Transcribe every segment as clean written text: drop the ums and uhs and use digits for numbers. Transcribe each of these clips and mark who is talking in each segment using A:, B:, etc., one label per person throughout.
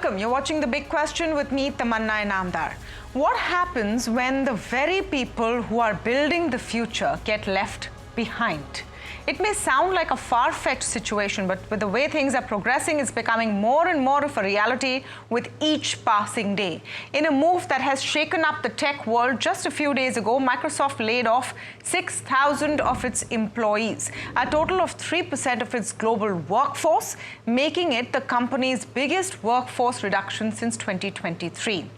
A: welcome. You're watching The Big Question with me, Tamanna Inamdar. What happens when the very people who are building the future get left behind? It may sound like a far-fetched situation, but with the way things are progressing, it's becoming more and more of a reality with each passing day. In a move that has shaken up the tech world, just a few days ago, Microsoft laid off 6,000 of its employees, a total of 3% of its global workforce, making it the company's biggest workforce reduction since 2023.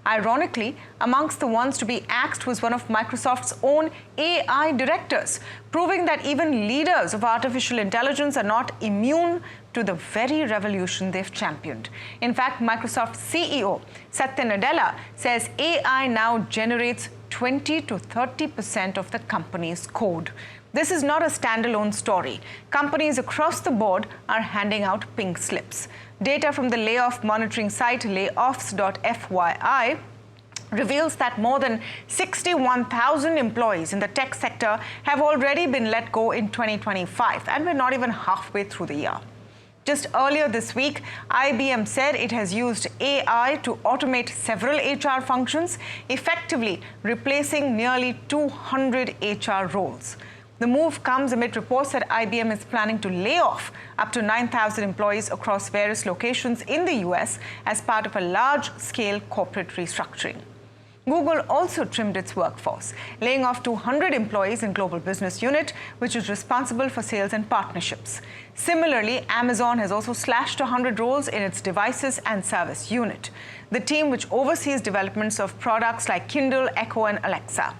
A: Ironically, amongst the ones to be axed was one of Microsoft's own AI directors, proving that even leaders of artificial intelligence are not immune to the very revolution they've championed. In fact, Microsoft CEO Satya Nadella says AI now generates 20 to 30% of the company's code. This is not a standalone story. Companies across the board are handing out pink slips. Data from the layoff monitoring site layoffs.fyi reveals that more than 61,000 employees in the tech sector have already been let go in 2025, and we're not even halfway through the year. Just earlier this week, IBM said it has used AI to automate several HR functions, effectively replacing nearly 200 HR roles. The move comes amid reports that IBM is planning to lay off up to 9,000 employees across various locations in the US as part of a large-scale corporate restructuring. Google also trimmed its workforce, laying off 200 employees in Global Business Unit, which is responsible for sales and partnerships. Similarly, Amazon has also slashed 100 roles in its Devices and Service Unit, the team which oversees developments of products like Kindle, Echo, and Alexa.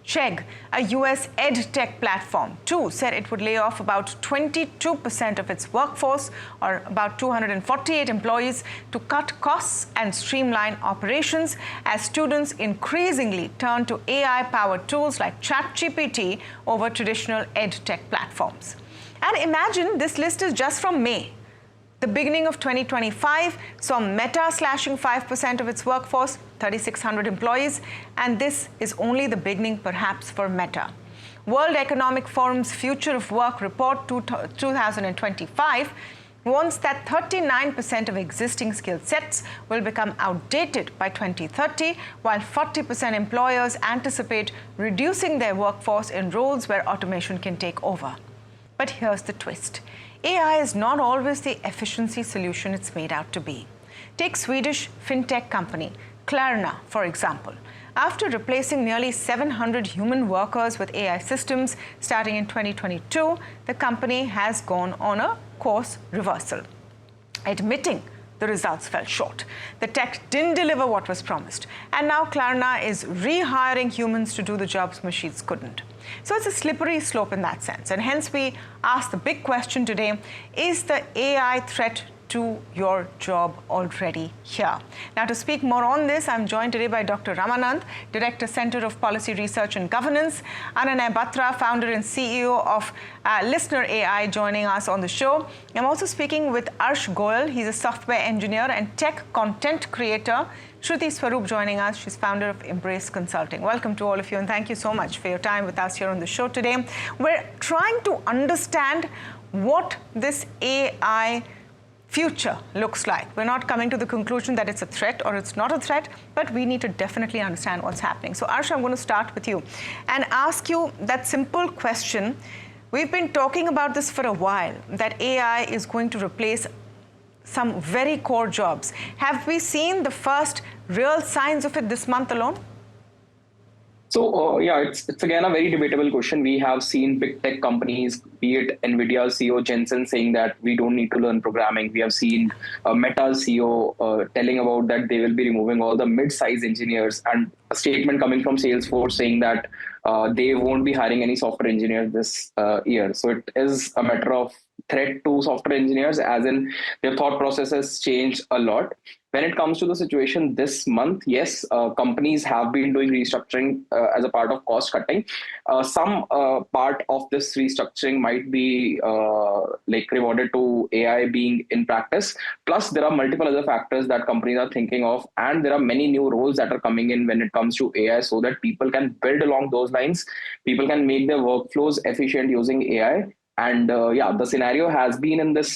A: Chegg, a US ed-tech platform, too said it would lay off about 22% of its workforce, or about 248 employees, to cut costs and streamline operations as students increasingly turn to AI-powered tools like ChatGPT over traditional ed-tech platforms. And imagine this list is just from May. The beginning of 2025 saw Meta slashing 5% of its workforce, 3,600 employees, and this is only the beginning perhaps for Meta. World Economic Forum's Future of Work report 2025 warns that 39% of existing skill sets will become outdated by 2030, while 40% employers anticipate reducing their workforce in roles where automation can take over. But here's the twist. AI is not always the efficiency solution it's made out to be. Take Swedish fintech company Klarna, for example. After replacing nearly 700 human workers with AI systems starting in 2022, the company has gone on a course reversal, admitting the results fell short. The tech didn't deliver what was promised, and now Klarna is rehiring humans to do the jobs machines couldn't. So it's a slippery slope in that sense, and hence we ask the big question today: is the AI threat to your job already here? Now, to speak more on this, I'm joined today by Dr. Ramanand, Director, Center of Policy Research and Governance, Ananay Batra, founder and CEO of Listener AI, joining us on the show. I'm also speaking with Arsh Goyal. He's a software engineer and tech content creator. Shruti Swaroop joining us. She's founder of Embrace Consulting. Welcome to all of you, and thank you so much for your time with us here on the show today. We're trying to understand what this AI future looks like. We're not coming to the conclusion that it's a threat or it's not a threat, but we need to definitely understand what's happening. So Arsh, I'm going to start with you and ask you that simple question. We've been talking about this for a while, that AI is going to replace some very core jobs. Have we seen the first real signs of it this month alone?
B: So yeah, it's again a very debatable question. We have seen big tech companies, be it NVIDIA CEO Jensen saying that we don't need to learn programming. We have seen Meta's CEO telling about that they will be removing all the mid-size engineers, and a statement coming from Salesforce saying that they won't be hiring any software engineers this year. So it is a matter of threat to software engineers, as in their thought processes changed a lot. When it comes to the situation this month, yes, companies have been doing restructuring as a part of cost cutting. Some part of this restructuring might be like rewarded to AI being in practice. Plus, there are multiple other factors that companies are thinking of, and there are many new roles that are coming in when it comes to AI, so that people can build along those lines. People can make their workflows efficient using AI. And yeah, the scenario has been in this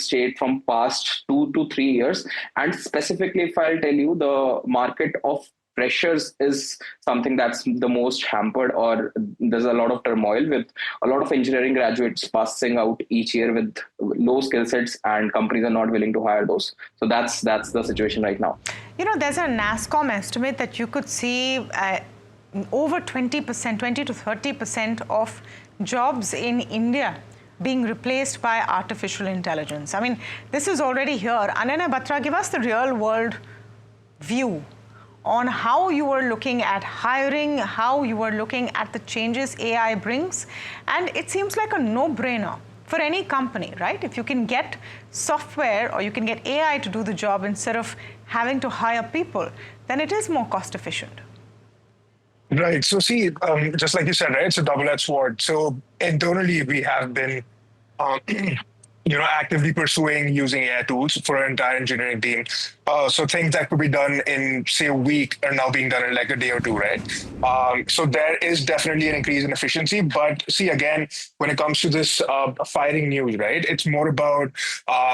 B: state from past 2 to 3 years. And specifically, if I'll tell you, the market of freshers is something that's the most hampered, or there's a lot of turmoil with a lot of engineering graduates passing out each year with low skill sets, and companies are not willing to hire those. So that's the situation right now.
A: There's a NASSCOM estimate that you could see over 20%, 20 to 30% of jobs in India being replaced by artificial intelligence. I mean, this is already here. Ananya Batra, give us the real world view on how you are looking at hiring, how you are looking at the changes AI brings. And it seems like a no-brainer for any company, right? If you can get software or you can get AI to do the job instead of having to hire people, then it is more cost efficient.
C: Right. So see, just like you said, right, it's a double-edged sword. So internally, we have been, actively pursuing using AI tools for our entire engineering team. So things that could be done in, say, a week are now being done in like a day or two, right? So there is definitely an increase in efficiency. But see, again, when it comes to this firing news, right, it's more about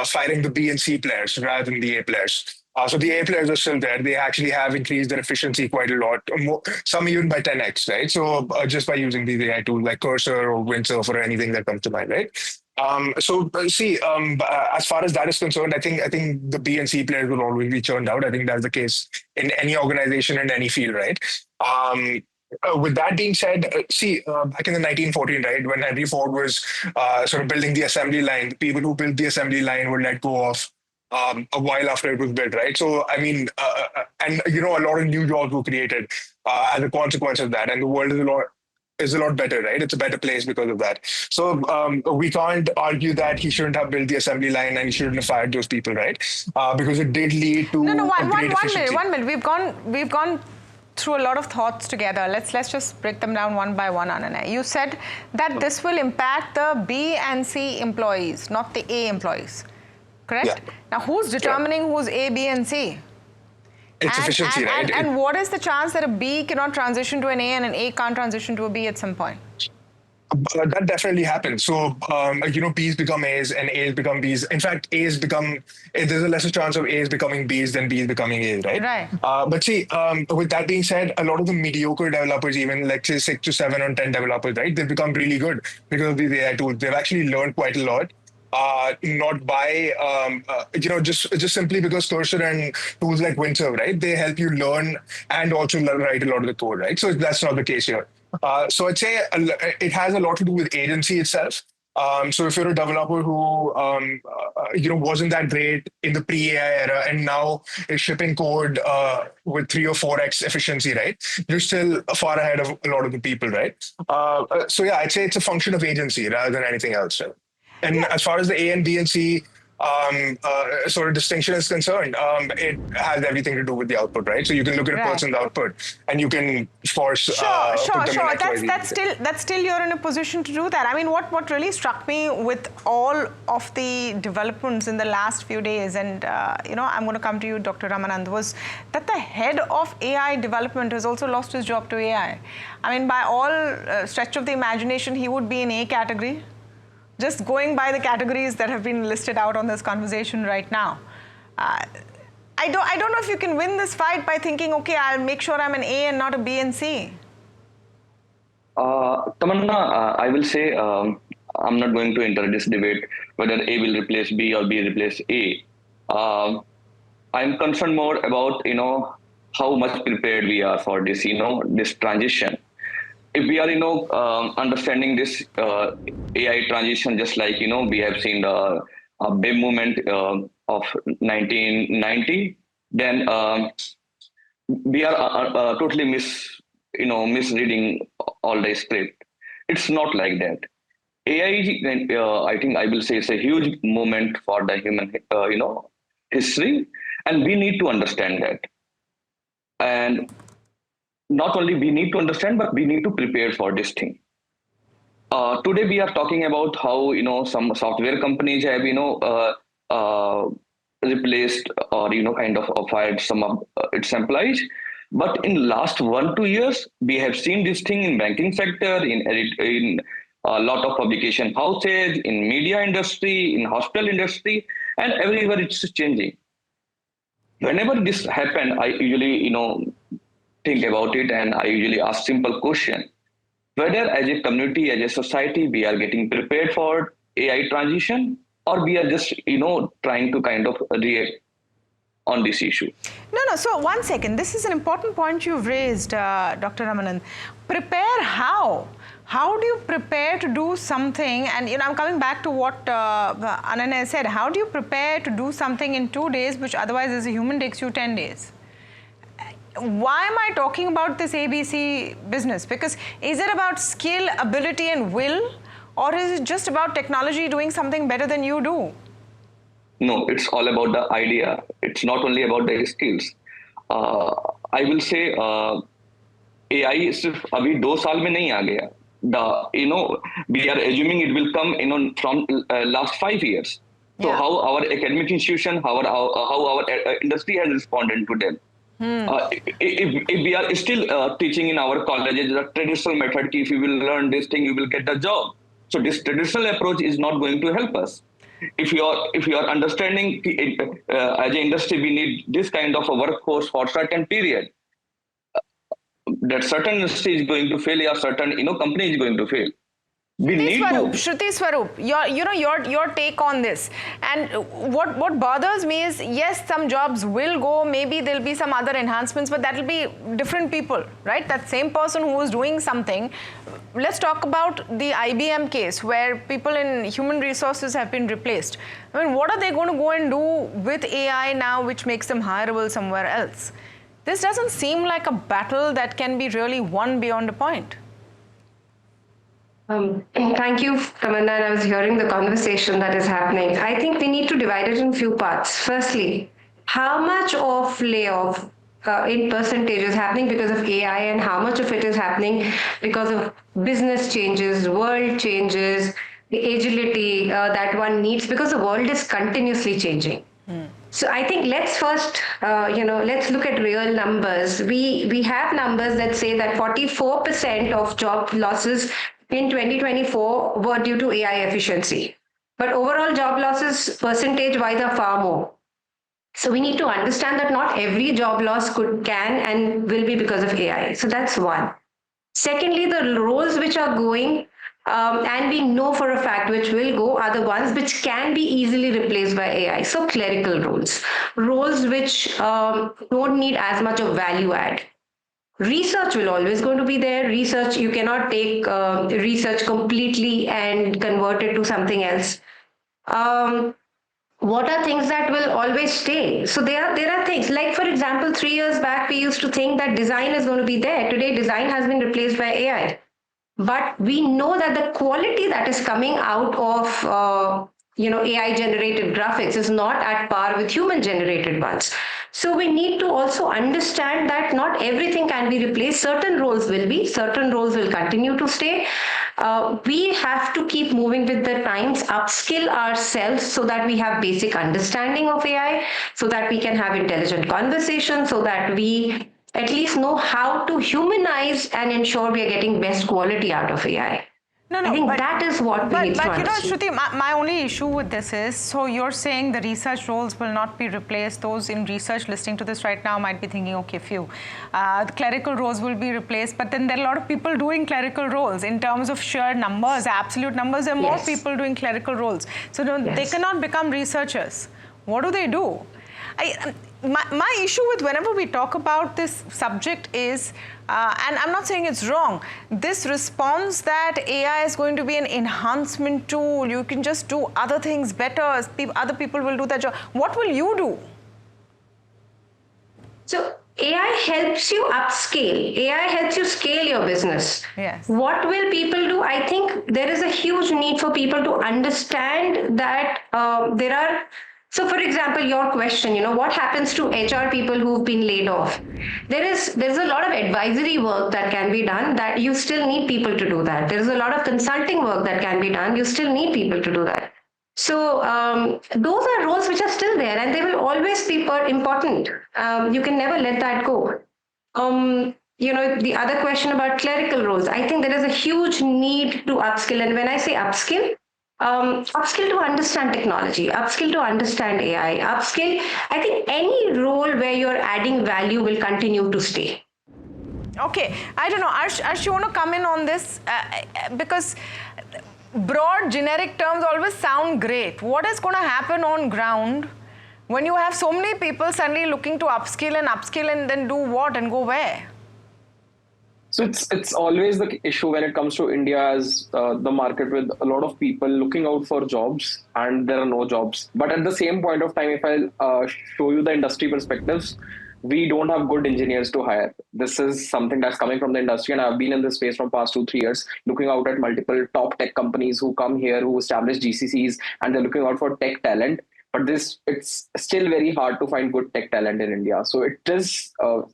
C: firing the B and C players rather than the A players. So the A players are still there. They actually have increased their efficiency quite a lot, more, some even by 10x, right? So just by using these AI tools like Cursor or Windsurf or anything that comes to mind, right? As far as that is concerned, I think the B and C players will always be churned out. I think that's the case in any organization in any field, right? With that being said, back in the 1914, right, when Henry Ford was sort of building the assembly line, the people who built the assembly line were let go of a while after it was built, right? So, I mean, a lot of new jobs were created as a consequence of that, and the world is a lot better, right? It's a better place because of that. So we can't argue that he shouldn't have built the assembly line and he shouldn't have fired those people, right? Because it did lead to
A: one minute. We've gone through a lot of thoughts together. Let's just break them down one by one, Ananya. You said that this will impact the B and C employees, not the A employees. Correct?
C: Yeah.
A: Now, who's determining who's A, B, and C?
C: It's efficiency, right?
A: And what is the chance that a B cannot transition to an A and an A can't transition to a B at some point?
C: That definitely happens. So, B's become A's and A's become B's. In fact, there's a lesser chance of A's becoming B's than B's becoming A's, right?
A: Right.
C: But see, with that being said, a lot of the mediocre developers, even like say 6 to 7 or 10 developers, right, they've become really good because of these AI tools. They've actually learned quite a lot. Not by, just simply because Cursor and tools like Windsurf, right? They help you learn and also write a lot of the code, right? So that's not the case here. So I'd say it has a lot to do with agency itself. So if you're a developer who, wasn't that great in the pre-AI era and now is shipping code with 3 or 4x efficiency, right? You're still far ahead of a lot of the people, right? So yeah, I'd say it's a function of agency rather than anything else. Right? And as far as the A and B and C sort of distinction is concerned, it has everything to do with the output, right? So you can look at a person's output, and you can force.
A: Sure. That's still you're in a position to do that. I mean, what really struck me with all of the developments in the last few days, and I'm going to come to you, Dr. Ramanand, was that the head of AI development has also lost his job to AI. I mean, by all stretch of the imagination, he would be in A category. Just going by the categories that have been listed out on this conversation right now. I don't know if you can win this fight by thinking, okay, I'll make sure I'm an A and not a B and C.
D: Tamanna, I will say I'm not going to enter this debate whether A will replace B or B replace A. I'm concerned more about, how much prepared we are for this, this transition. If we are, understanding this AI transition, just like, we have seen the BIM movement of 1990, then we are totally misreading all the script. It's not like that. AI, I think I will say, is a huge moment for the human, history, and we need to understand that. And not only we need to understand, but we need to prepare for this thing. Today we are talking about how some software companies have replaced or kind of fired some of its employees. But in last 1-2 years, we have seen this thing in banking sector, in a lot of publication houses, in media industry, in hospital industry, and everywhere it's changing. Whenever this happen, I usually, think about it, and I usually ask simple question: whether as a community, as a society, we are getting prepared for AI transition, or we are just, trying to kind of react on this issue.
A: No. So one second. This is an important point you've raised, Dr. Ramanan. Prepare how? How do you prepare to do something? And I'm coming back to what Ananya said. How do you prepare to do something in 2 days, which otherwise as a human takes you 10 days? Why am I talking about this ABC business? Because is it about skill, ability, and will, or is it just about technology doing something better than you do?
D: No, it's all about the idea. It's not only about the skills. I will say AI सिर्फ अभी 2 साल में नहीं आ गया. We are assuming it will come, from last 5 years. So
A: Yeah.
D: how our academic institution, how our industry has responded to them. If we are still teaching in our colleges the traditional method, if you will learn this thing, you will get a job. So this traditional approach is not going to help us. If you are understanding as an industry, we need this kind of a workforce for certain period. That certain industry is going to fail, or certain company is going to fail. We need
A: Shruti Swaroop, your take on this. And what bothers me is, yes, some jobs will go, maybe there'll be some other enhancements, but that'll be different people, right? That same person who was doing something. Let's talk about the IBM case where people in human resources have been replaced. I mean, what are they going to go and do with AI now, which makes them hireable somewhere else? This doesn't seem like a battle that can be really won beyond a point.
E: Thank you, Tamanna. I was hearing the conversation that is happening. I think we need to divide it in few parts. Firstly, how much of layoff in percentage is happening because of AI, and how much of it is happening because of business changes, world changes, the agility that one needs, because the world is continuously changing. So I think let's first, let's look at real numbers. We have numbers that say that 44% of job losses in 2024 were due to AI efficiency. But overall job losses percentage-wise are far more. So we need to understand that not every job loss can and will be because of AI. So that's one. Secondly, the roles which are going, and we know for a fact which will go, are the ones which can be easily replaced by AI. So clerical roles which don't need as much of value add. Research will always going to be there. Research, you cannot take research completely and convert it to something else. What are things that will always stay? So there are things like, for example, 3 years back, we used to think that design is going to be there. Today, design has been replaced by AI. But we know that the quality that is coming out of AI generated graphics is not at par with human generated ones. So we need to also understand that not everything can be replaced. Certain roles will continue to stay. We have to keep moving with the times, upskill ourselves so that we have basic understanding of AI, so that we can have intelligent conversation, so that we at least know how to humanize and ensure we are getting best quality out of AI.
A: No,
E: I think that is what we need to understand.
A: But Shruti, my only issue with this is, so you're saying the research roles will not be replaced. Those in research listening to this right now might be thinking, okay, phew. The clerical roles will be replaced, but then there are a lot of people doing clerical roles in terms of sheer numbers, absolute numbers. There are more people doing clerical roles. So they cannot become researchers. What do they do? My issue with whenever we talk about this subject is, and I'm not saying it's wrong, this response that AI is going to be an enhancement tool, you can just do other things better, other people will do that job. What will you do?
E: So AI helps you upscale. AI helps you scale your business.
A: Yes.
E: What will people do? I think there is a huge need for people to understand that there are. So, for example, your question, what happens to HR people who've been laid off? There's a lot of advisory work that can be done that you still need people to do that. There's a lot of consulting work that can be done. You still need people to do that. So those are roles which are still there, and they will always be important. You can never let that go. the other question about clerical roles, I think there is a huge need to upskill. And when I say upskill, upskill to understand technology, upskill to understand AI, upskill, I think any role where you're adding value will continue to stay.
A: Okay, I don't know, Arsh, you want to come in on this? Because broad generic terms always sound great. What is going to happen on ground when you have so many people suddenly looking to upskill and then do what and go where?
B: So it's always the issue when it comes to India as the market with a lot of people looking out for jobs and there are no jobs. But at the same point of time, if I show you the industry perspectives, we don't have good engineers to hire. This is something that's coming from the industry, and I've been in this space from past 2-3 years, looking out at multiple top tech companies who come here, who establish GCCs, and they're looking out for tech talent. But it's still very hard to find good tech talent in India. So it is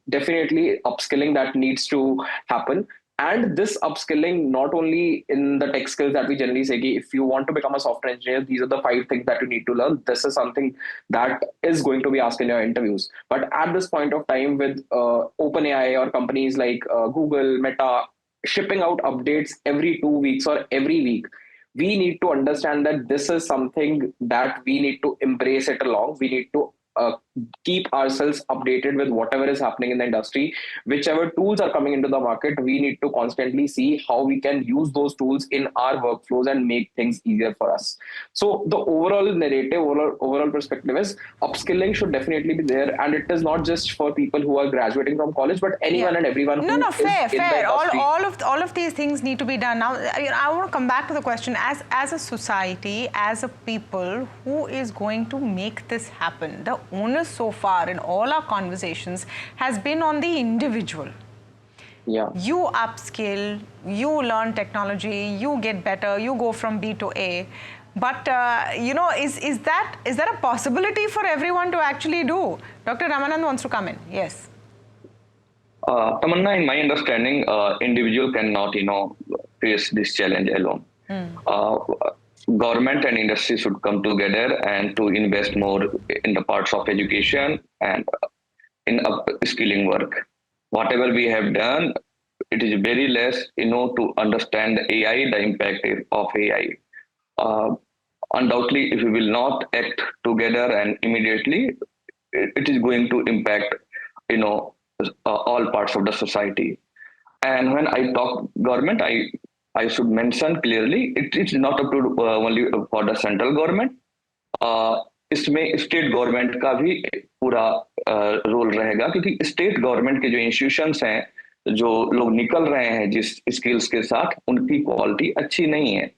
B: definitely upskilling that needs to happen. And this upskilling, not only in the tech skills that we generally say, if you want to become a software engineer, these are the 5 things that you need to learn. This is something that is going to be asked in your interviews. But at this point of time, with OpenAI or companies like Google, Meta, shipping out updates every 2 weeks or every week, we need to understand that this is something that we need to embrace it along. We need to keep ourselves updated with whatever is happening in the industry. Whichever tools are coming into the market, we need to constantly see how we can use those tools in our workflows and make things easier for us. So the overall narrative, overall perspective is upskilling should definitely be there, and it is not just for people who are graduating from college, but anyone and everyone who is
A: fair.
B: in the industry.
A: All of these things need to be done. Now, I want to come back to the question: as a society, as a people, who is going to make this happen? The onus so far in all our conversations has been on the individual.
B: Yeah.
A: You upskill, you learn technology, you get better, you go from B to A. But is that a possibility for everyone to actually do? Dr. Ramanand wants to come in. Yes.
D: Tamanna, in my understanding, individual cannot, face this challenge alone. Government and industry should come together and to invest more in the parts of education and in upskilling work. Whatever we have done, it is very less, to understand the AI, the impact of AI. Undoubtedly, if we will not act together and immediately, it is going to impact, all parts of the society. And when I talk government, I should mention clearly, it is not up to only for the central government. इसमें state government का भी पूरा role रहेगा, क्योंकि state government के जो institutions हैं, जो लोग निकल रहे हैं जिस स्किल्स के साथ, उनकी क्वालिटी अच्छी नहीं है.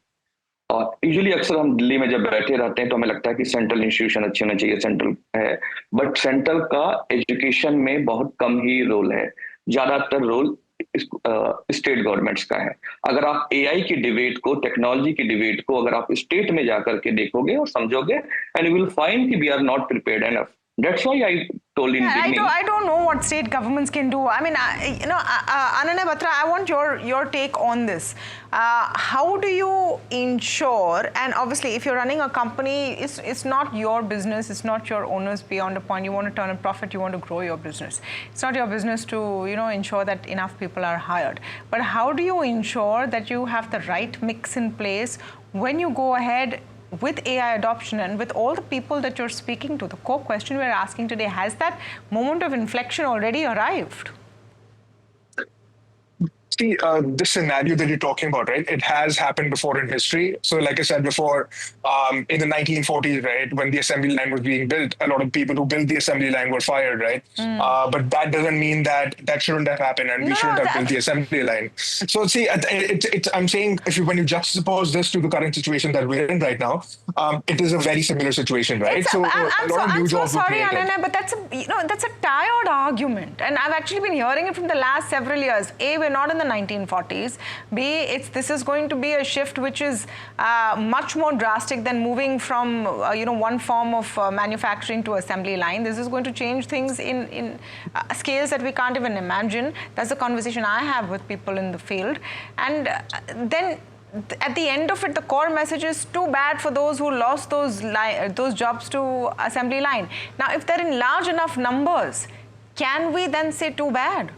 D: और यूजुअली अक्सर हम दिल्ली में जब बैठे रहते हैं तो हमें लगता है कि सेंट्रल इंस्टीट्यूशन अच्छे होने चाहिए, सेंट्रल है, बट सेंट्रल का एजुकेशन में बहुत कम ही रोल है. ज्यादातर रोल स्टेट गवर्नमेंट्स का है. अगर आप एआई की डिबेट को, टेक्नोलॉजी की डिबेट को अगर आप स्टेट में जाकर के देखोगे और समझोगे, एंड यू विल फाइंड कि we are not prepared enough. That's why I told in beginning.
A: I don't know what state governments can do. I mean, Ananya Batra, I want your take on this. How do you ensure, and obviously if you're running a company, it's not your business, it's not your owners beyond a point. You want to turn a profit, you want to grow your business. It's not your business to, ensure that enough people are hired. But how do you ensure that you have the right mix in place when you go ahead with AI adoption and with all the people that you're speaking to? The core question we're asking today, has that moment of inflection already arrived?
C: See, this scenario that you're talking about, right, it has happened before in history. So like I said before, in the 1940s, right, when the assembly line was being built, a lot of people who built the assembly line were fired, right? But that doesn't mean that shouldn't have happened and we shouldn't have built the assembly line. So see, I'm saying when you juxtapose this to the current situation that we're in right now, it is a very similar situation, right?
A: I'm so sorry, Ananya, but that's a tired argument. And I've actually been hearing it from the last several years. A, we're not in the 1940s. B, this is going to be a shift which is much more drastic than moving from one form of manufacturing to assembly line. This is going to change things in scales that we can't even imagine. That's the conversation I have with people in the field. And then at the end of it, the core message is too bad for those who lost those jobs to assembly line. Now, if they're in large enough numbers, can we then say too bad?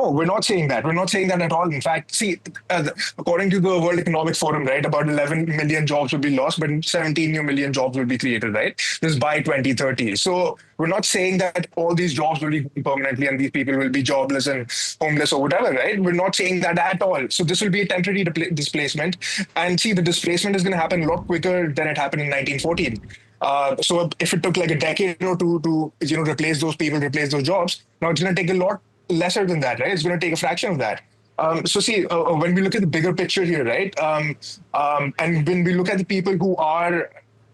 C: No, we're not saying that. We're not saying that at all. In fact, see, according to the World Economic Forum, right, about 11 million jobs will be lost, but 17 new million jobs will be created, right? This by 2030. So we're not saying that all these jobs will be permanently and these people will be jobless and homeless or whatever, right? We're not saying that at all. So this will be a temporary displacement. And see, the displacement is going to happen a lot quicker than it happened in 1914. So if it took like a decade or two to replace those people, replace those jobs, now it's going to take a lot lesser than that, right? It's going to take a fraction of that. So see, when we look at the bigger picture here, right, and when we look at the people who are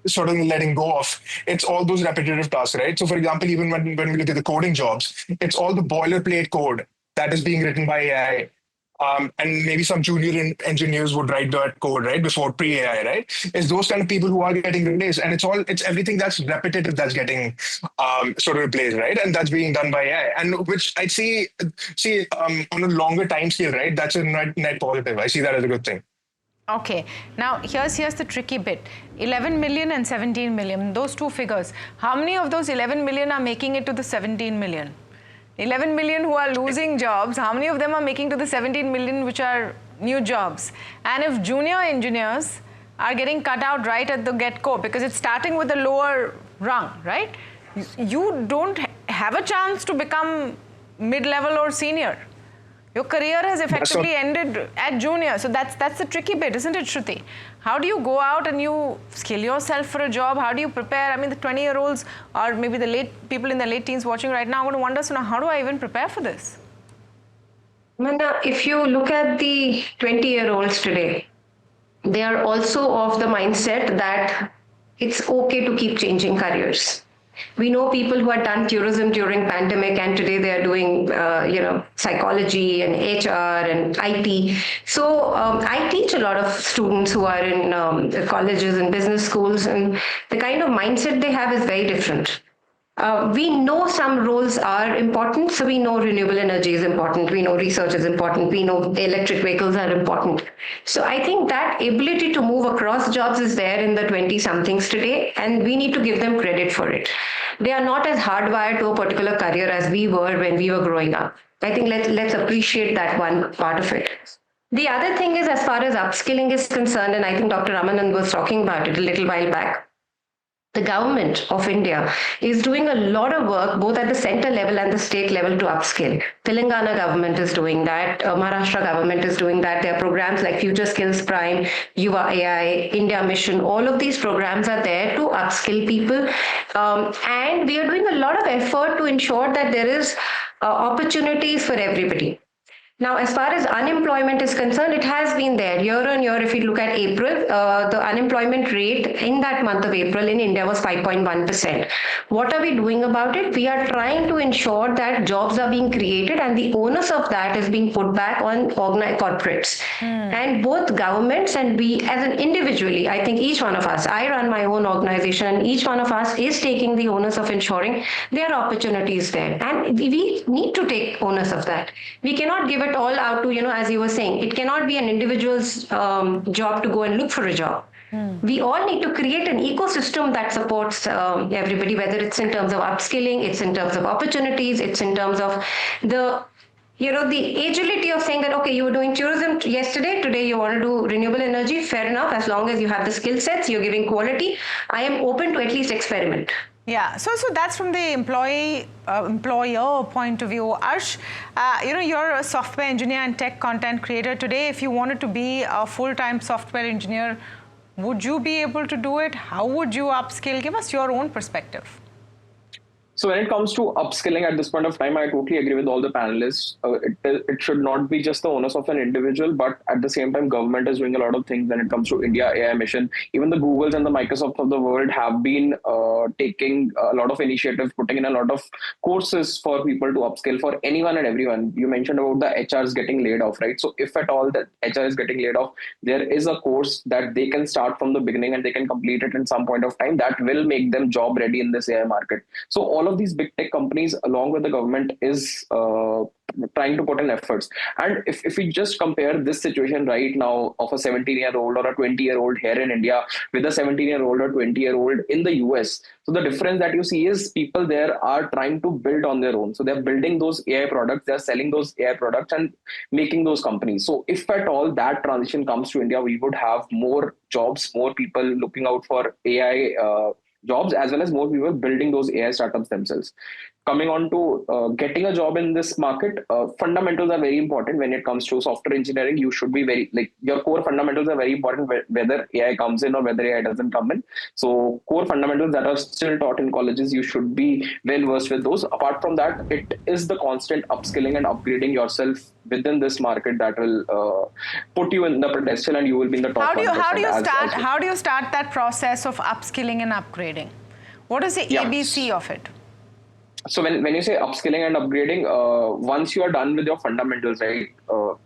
C: sort of letting go of, it's all those repetitive tasks, right? So for example, even when we look at the coding jobs, it's all the boilerplate code that is being written by AI. And maybe some junior engineers would write that code, right, before pre-AI, right? It's those kind of people who are getting replaced, and it's everything that's repetitive that's getting sort of replaced, right? And that's being done by AI, and which I see on a longer time scale, right? That's a net positive. I see that as a good thing.
A: Okay, now here's the tricky bit. 11 million and 17 million, those two figures. How many of those 11 million are making it to the 17 million? 11 million who are losing jobs, how many of them are making to the 17 million which are new jobs? And if junior engineers are getting cut out right at the get-go, because it's starting with a lower rung, right? You don't have a chance to become mid-level or senior. Your career has effectively ended at junior. So that's the tricky bit, isn't it, Shruti? How do you go out and you skill yourself for a job? How do you prepare? I mean, the 20-year-olds or maybe the people in their late teens watching right now are going to wonder, so now how do I even prepare for this?
E: Manda, if you look at the 20-year-olds today, they are also of the mindset that it's okay to keep changing careers. We know people who had done tourism during pandemic, and today they are doing, psychology and HR and IT. So I teach a lot of students who are in colleges and business schools, and the kind of mindset they have is very different. We know some roles are important, so we know renewable energy is important, we know research is important, we know electric vehicles are important. So I think that ability to move across jobs is there in the 20-somethings today, and we need to give them credit for it. They are not as hardwired to a particular career as we were when we were growing up. I think let's appreciate that one part of it. The other thing is, as far as upskilling is concerned, and I think Dr. Ramanand was talking about it a little while back, the government of India is doing a lot of work both at the center level and the state level to upskill. Telangana government is doing that. Maharashtra government is doing that. There are programs like Future Skills Prime, Yuva AI, India Mission. All of these programs are there to upskill people. And we are doing a lot of effort to ensure that there is opportunities for everybody. Now, as far as unemployment is concerned, it has been there year on year. If you look at April, the unemployment rate in that month of April in India was 5.1%. What are we doing about it? We are trying to ensure that jobs are being created, and the onus of that is being put back on corporates. And both governments and we as an individually, I think each one of us, I run my own organization, and each one of us is taking the onus of ensuring there are opportunities there. And we need to take onus of that. We cannot give it all out to, as you were saying, it cannot be an individual's job to go and look for a job. We all need to create an ecosystem that supports everybody, whether it's in terms of upskilling, it's in terms of opportunities, it's in terms of the agility of saying that, okay, you were doing tourism yesterday, today you want to do renewable energy, fair enough, as long as you have the skill sets, you're giving quality. I am open to at least experiment.
A: Yeah, so that's from the employer point of view. Arsh, you're a software engineer and tech content creator. Today, if you wanted to be a full-time software engineer, would you be able to do it? How would you upskill? Give us your own perspective.
B: So when it comes to upskilling at this point of time, I totally agree with all the panelists. It should not be just the onus of an individual, but at the same time, government is doing a lot of things when it comes to India AI mission. Even the Googles and the Microsofts of the world have been taking a lot of initiatives, putting in a lot of courses for people to upskill for anyone and everyone. You mentioned about the HRs getting laid off, right? So if at all that HR is getting laid off, there is a course that they can start from the beginning and they can complete it in some point of time that will make them job ready in this AI market. So all all of these big tech companies, along with the government, is trying to put in efforts. And if we just compare this situation right now of a 17-year-old or a 20-year-old here in India with a 17-year-old or 20-year-old in the US, so the difference that you see is people there are trying to build on their own. So they're building those AI products, they're selling those AI products and making those companies. So if at all that transition comes to India, we would have more jobs, more people looking out for AI jobs, as well as more people building those AI startups themselves. Coming on to getting a job in this market, fundamentals are very important when it comes to software engineering. You should be very, like, your core fundamentals are very important whether AI comes in or whether AI doesn't come in. So core fundamentals that are still taught in colleges, you should be well versed with those. Apart from that, it is the constant upskilling and upgrading yourself within this market that will put you in the pedestal and you will be in the top.
A: How do you start that process of upskilling and upgrading? What is the ABC of it?
B: So when you say upskilling and upgrading, once you are done with your fundamentals, right?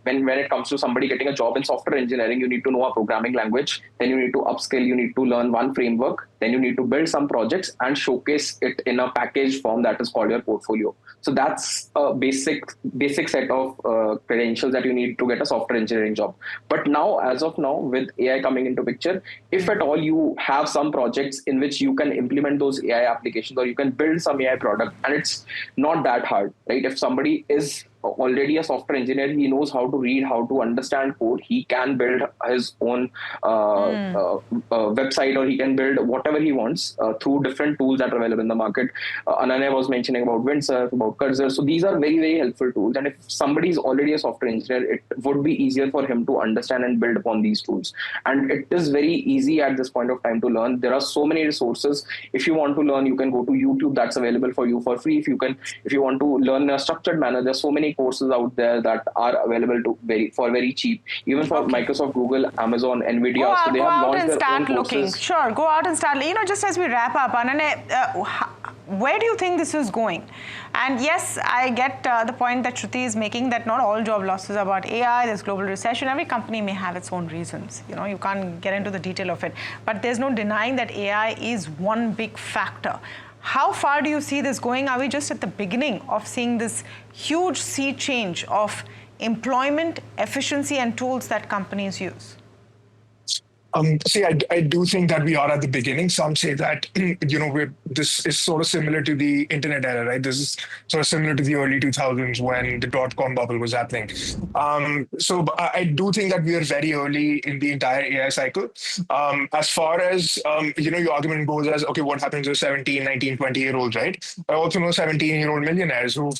B: When it comes to somebody getting a job in software engineering, you need to know a programming language. Then you need to upskill. You need to learn one framework. Then you need to build some projects and showcase it in a package form that is called your portfolio. So that's a basic set of credentials that you need to get a software engineering job. But now, as of now, with AI coming into picture, if at all you have some projects in which you can implement those AI applications or you can build some AI product, and it's not that hard, right? If somebody is already a software engineer, he knows how to read, how to understand code, he can build his own website, or he can build whatever he wants through different tools that are available in the market. Ananya was mentioning about Windsurf, about Cursor. So these are very, very helpful tools. And if somebody is already a software engineer, it would be easier for him to understand and build upon these tools. And it is very easy at this point of time to learn. There are so many resources. If you want to learn, you can go to YouTube. That's available for you for free. If you want to learn in a structured manner, there's so many courses out there that are available for very cheap, even for Microsoft, Google, Amazon, Nvidia. So they have launched their own courses.
A: Sure, go out and start. Just as we wrap up, Ananya, where do you think this is going? And yes, I get the point that Shruti is making, that not all job losses are about AI. There's global recession. Every company may have its own reasons. You can't get into the detail of it. But there's no denying that AI is one big factor. How far do you see this going? Are we just at the beginning of seeing this huge sea change of employment, efficiency, and tools that companies use?
C: I do think that we are at the beginning. Some say that, this is sort of similar to the internet era, right? This is sort of similar to the early 2000s when the dot-com bubble was happening. So I do think that we are very early in the entire AI cycle. As far as, your argument goes as, okay, what happens to 17, 19, 20-year-olds, right? I also know 17-year-old millionaires who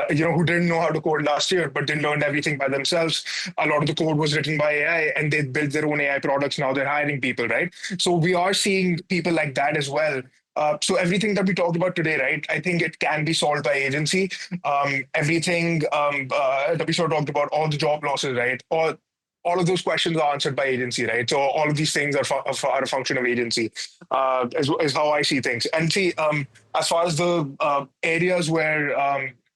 C: didn't know how to code last year, but they learned everything by themselves. A lot of the code was written by AI and they built their own AI products. Now they're hiring people, right? So we are seeing people like that as well. So everything that we talked about today, right, I think it can be solved by agency. Everything that we sort of talked about, all the job losses, right? All of those questions are answered by agency, right? So all of these things are a function of agency, is how I see things. And see, as far as the areas where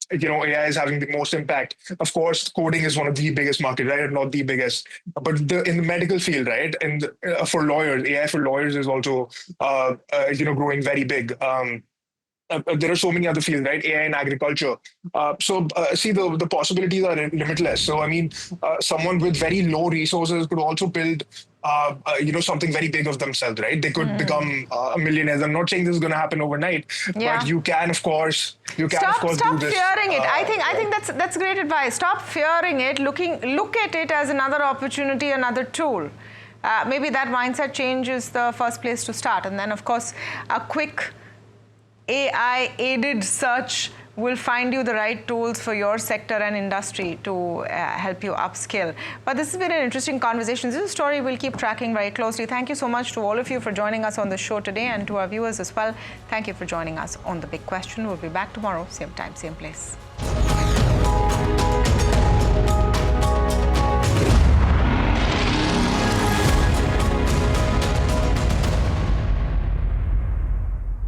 C: AI is having the most impact, of course, coding is one of the biggest markets, right? Not the biggest, but in the medical field, right? And for lawyers, AI for lawyers is also growing very big. There are so many other fields, right? AI in agriculture. See, the possibilities are limitless. So, I mean, someone with very low resources could also build, something very big of themselves, right? They could become a millionaire. I'm not saying this is going to happen overnight, but you can, of course, do this.
A: Stop fearing it. I think that's great advice. Stop fearing it. Look at it as another opportunity, another tool. Maybe that mindset change is the first place to start. And then, of course, a quick AI-aided search will find you the right tools for your sector and industry to help you upskill. But this has been an interesting conversation. This is a story we'll keep tracking very closely. Thank you so much to all of you for joining us on the show today, and to our viewers as well. Thank you for joining us on The Big Question. We'll be back tomorrow, same time, same place.